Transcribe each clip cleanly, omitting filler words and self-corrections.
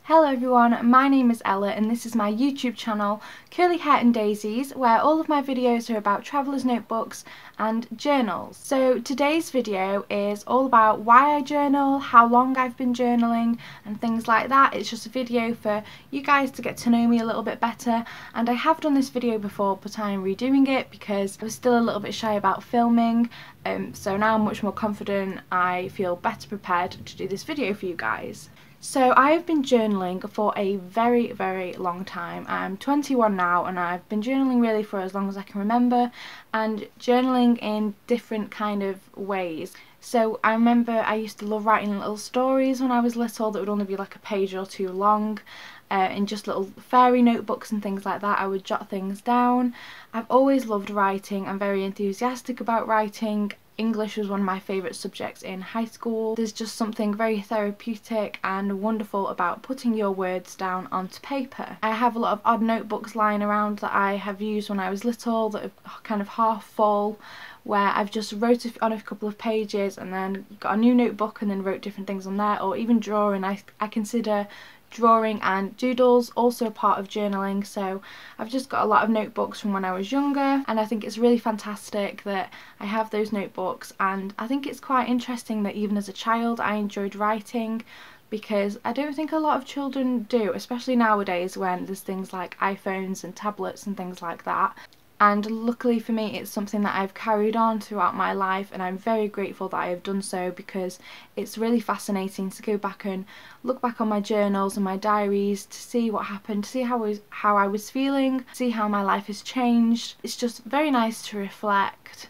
Hello everyone, my name is Ella and this is my YouTube channel Curly Hair and Daisies, where all of my videos are about traveller's notebooks and journals. So today's video is all about why I journal, how long I've been journaling and things like that. It's just a video for you guys to get to know me a little bit better, and I have done this video before but I'm redoing it because I was still a little bit shy about filming, so now I'm much more confident. I feel better prepared to do this video for you guys. So I've been journaling for a very long time. I'm 21 now and I've been journaling really for as long as I can remember, and journaling in different kind of ways. So I remember I used to love writing little stories when I was little that would only be like a page or two long, in just little fairy notebooks and things like that. I would jot things down. I've always loved writing. I'm very enthusiastic about writing. English was one of my favourite subjects in high school. There's just something very therapeutic and wonderful about putting your words down onto paper. I have a lot of odd notebooks lying around that I have used when I was little that are kind of half full, where I've just wrote on a couple of pages and then got a new notebook and then wrote different things on there, or even drawing. I consider drawing and doodles also part of journaling, so I've just got a lot of notebooks from when I was younger, and I think it's really fantastic that I have those notebooks. And I think it's quite interesting that even as a child I enjoyed writing, because I don't think a lot of children do, especially nowadays when there's things like iPhones and tablets and things like that. And luckily for me, it's something that I've carried on throughout my life, and I'm very grateful that I have done so, because it's really fascinating to go back and look back on my journals and my diaries to see what happened, to see how I was feeling, see how my life has changed. It's just very nice to reflect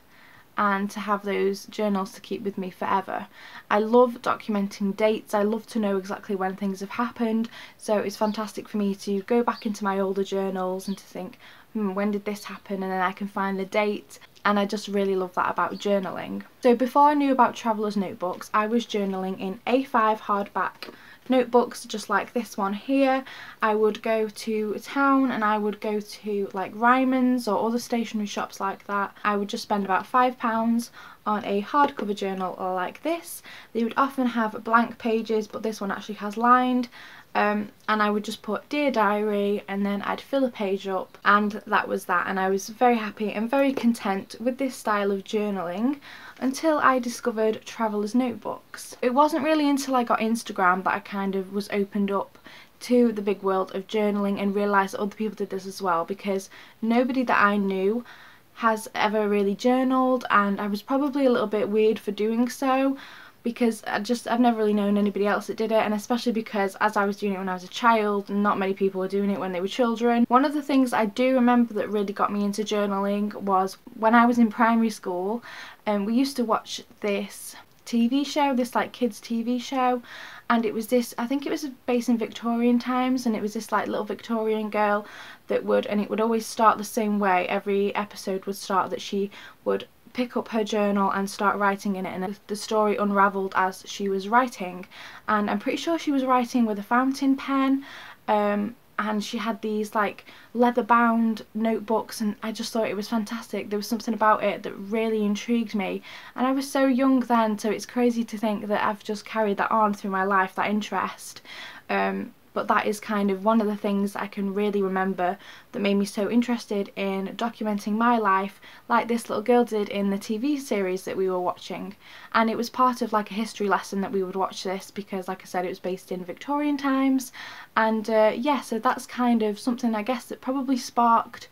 and to have those journals to keep with me forever. I love documenting dates. I love to know exactly when things have happened, so it's fantastic for me to go back into my older journals and to think, when did this happen, and then I can find the date. And I just really love that about journaling. So before I knew about traveller's notebooks, I was journaling in A5 hardback notebooks just like this one here. I would go to a town and I would go to like Ryman's or other stationery shops like that. I would just spend about £5 on a hardcover journal like this. They would often have blank pages, but this one actually has lined. And I would just put "Dear Diary" and then I'd fill a page up, and that was that. And I was very happy and very content with this style of journaling until I discovered traveller's notebooks. It wasn't really until I got Instagram that I kind of was opened up to the big world of journaling and realised that other people did this as well, because nobody that I knew has ever really journaled, and I was probably a little bit weird for doing so, because I've never really known anybody else that did it, and especially because as I was doing it when I was a child, not many people were doing it when they were children. One of the things I do remember that really got me into journaling was when I was in primary school, and we used to watch this TV show, this like kids TV show, and it was this, I think it was based in Victorian times, and it was this like little Victorian girl that it would always start the same way. Every episode would start that she would pick up her journal and start writing in it, and the story unravelled as she was writing. And I'm pretty sure she was writing with a fountain pen, and she had these like leather bound notebooks, and I just thought it was fantastic. There was something about it that really intrigued me, and I was so young then, so it's crazy to think that I've just carried that on through my life, that interest. But that is kind of one of the things that I can really remember that made me so interested in documenting my life, like this little girl did in the TV series that we were watching. And it was part of like a history lesson that we would watch this, because like I said, it was based in Victorian times. And yeah, so that's kind of something I guess that probably sparked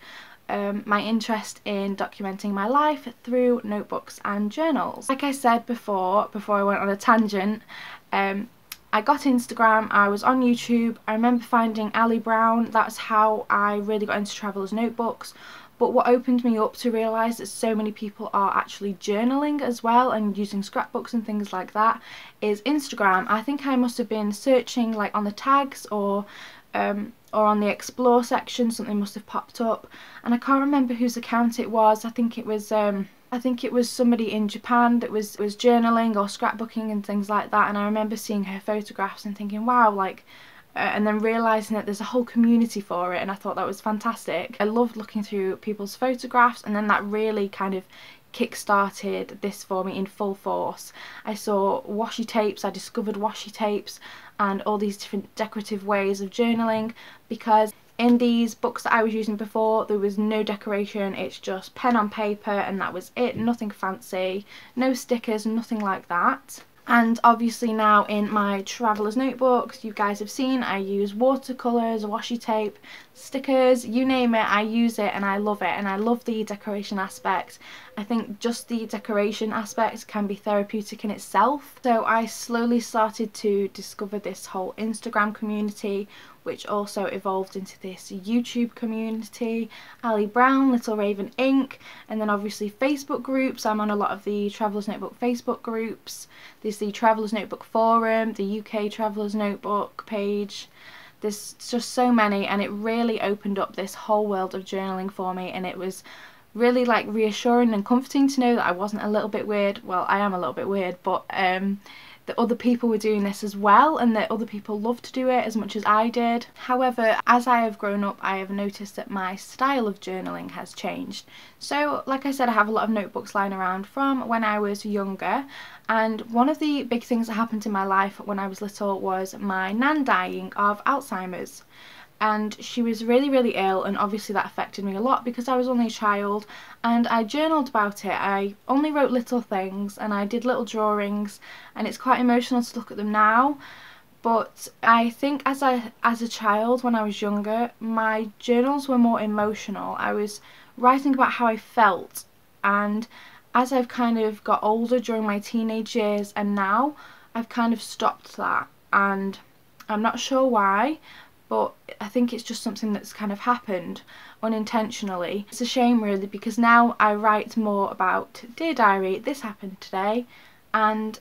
my interest in documenting my life through notebooks and journals. Like I said before I went on a tangent, I got Instagram, I was on YouTube. I remember finding Ali Brown. That's how I really got into traveller's notebooks. But what opened me up to realise that so many people are actually journaling as well and using scrapbooks and things like that is Instagram. I think I must have been searching like on the tags or on the explore section, something must have popped up, and I can't remember whose account it was. I think it was somebody in Japan that was journaling or scrapbooking and things like that, and I remember seeing her photographs and thinking, wow, like, and then realising that there's a whole community for it, and I thought that was fantastic. I loved looking through people's photographs, and then that really kind of kick-started this for me in full force. I saw washi tapes, I discovered washi tapes and all these different decorative ways of journaling, because in these books that I was using before there was no decoration, it's just pen on paper and that was it, nothing fancy, no stickers, nothing like that. And obviously now in my traveller's notebooks, you guys have seen I use watercolours, washi tape, stickers, you name it, I use it and I love it, and I love the decoration aspect. I think just the decoration aspect can be therapeutic in itself. So I slowly started to discover this whole Instagram community, which also evolved into this YouTube community, Ali Brown, Little Raven Ink, and then obviously Facebook groups. I'm on a lot of the Traveller's Notebook Facebook groups. There's the Traveller's Notebook forum, the UK Traveller's Notebook page. There's just so many, and it really opened up this whole world of journaling for me, and it was really like reassuring and comforting to know that I wasn't a little bit weird. Well, I am a little bit weird, but that other people were doing this as well, and that other people loved to do it as much as I did. However, as I have grown up, I have noticed that my style of journaling has changed. So like I said, I have a lot of notebooks lying around from when I was younger, and one of the big things that happened in my life when I was little was my nan dying of Alzheimer's. And she was really ill, and obviously that affected me a lot because I was only a child, and I journaled about it. I only wrote little things and I did little drawings, and it's quite emotional to look at them now. But I think as a child, when I was younger, my journals were more emotional. I was writing about how I felt, and as I've kind of got older during my teenage years and now, I've kind of stopped that, and I'm not sure why, but I think it's just something that's kind of happened unintentionally. It's a shame really, because now I write more about, dear diary, this happened today, and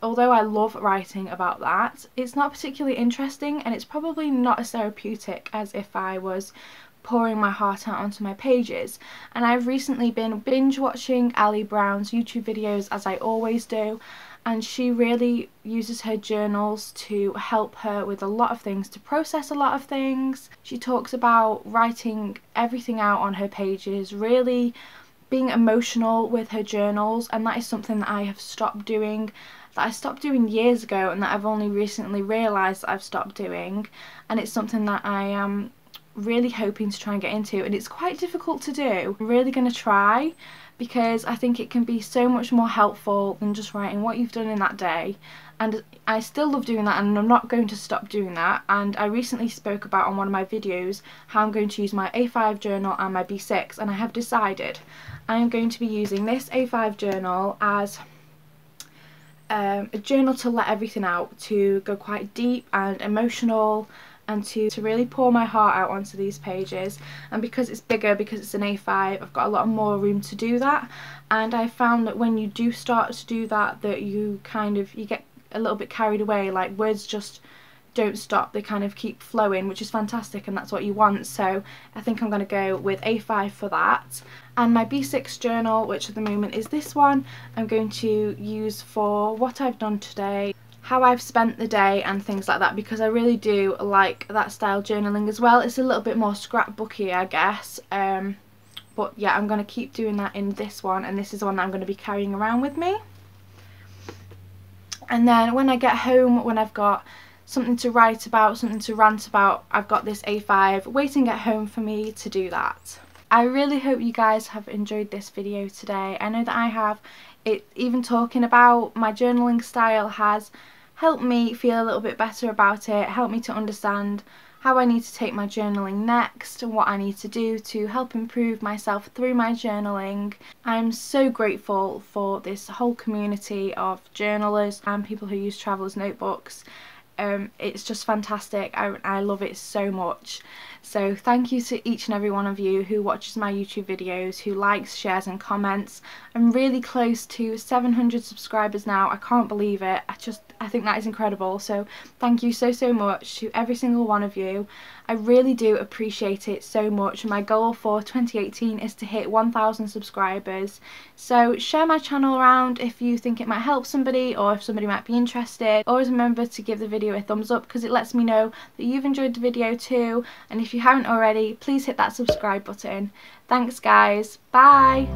although I love writing about that, it's not particularly interesting, and it's probably not as therapeutic as if I was pouring my heart out onto my pages. And I've recently been binge watching Ali Brown's YouTube videos, as I always do, and she really uses her journals to help her with a lot of things, to process a lot of things. She talks about writing everything out on her pages, really being emotional with her journals, and that is something that I have stopped doing, that I stopped doing years ago, and that I've only recently realised that I've stopped doing, and it's something that I am really hoping to try and get into, and it's quite difficult to do. I'm really going to try, because I think it can be so much more helpful than just writing what you've done in that day, and I still love doing that, and I'm not going to stop doing that. And I recently spoke about on one of my videos how I'm going to use my A5 journal and my B6, and I have decided I am going to be using this A5 journal as a journal to let everything out, to go quite deep and emotional, and to really pour my heart out onto these pages. And because it's bigger, because it's an A5, I've got a lot more room to do that, and I found that when you do start to do that, that you get a little bit carried away, like words just don't stop, they kind of keep flowing, which is fantastic, and that's what you want. So I think I'm going to go with A5 for that. And my B6 journal, which at the moment is this one, I'm going to use for what I've done today, how I've spent the day and things like that, because I really do like that style journaling as well. It's a little bit more scrapbooky, I guess, but yeah, I'm going to keep doing that in this one, and this is the one that I'm going to be carrying around with me. And then when I get home, when I've got something to write about, something to rant about, I've got this A5 waiting at home for me to do that. I really hope you guys have enjoyed this video today. I know that I have. Even talking about my journaling style has helped me feel a little bit better about it, helped me to understand how I need to take my journaling next and what I need to do to help improve myself through my journaling. I'm so grateful for this whole community of journalers and people who use Traveller's Notebooks. It's just fantastic. I love it so much. So thank you to each and every one of you who watches my YouTube videos, who likes, shares and comments. I'm really close to 700 subscribers now. I can't believe it. I think that is incredible. So thank you so much to every single one of you. I really do appreciate it so much. My goal for 2018 is to hit 1,000 subscribers. So share my channel around if you think it might help somebody, or if somebody might be interested. Always remember to give the video a thumbs up, because it lets me know that you've enjoyed the video too. And if you haven't already, please hit that subscribe button. Thanks guys. Bye.